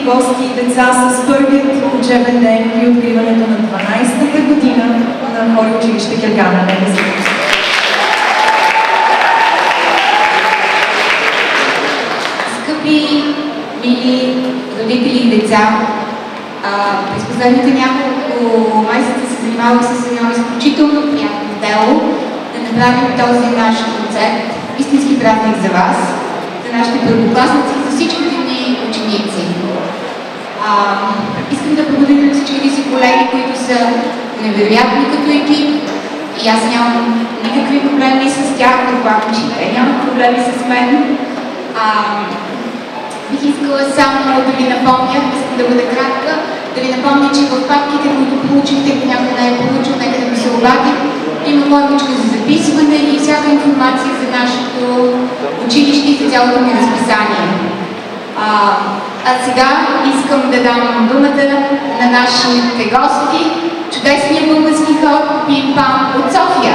гости и деца с първият учебен ден и откриването на 12-та година на Хори училище Гергана. Скъпи, мили родители и деца, през последните няколко месеца се занимавах с едно изключително приятно дело да направим този наш концерт истински празник за вас, за нашите първокласници и за всичките ни ученици. Искам да благодаря на всичките си колеги, които са невероятни като екип, и аз нямам никакви проблеми с тях, предполагам, че те нямат проблеми с мен. Бих искала само да ви напомня, искам да бъда кратка, да ви напомня, че в папките, които получихте, ако някой не е получил, нека да ми се обади, има моя ручка за записване и всяка информация за нашето училище и за цялото ми разписание. А сега искам да дам думата на нашите гости, чудесния български хор Пим Пам от София.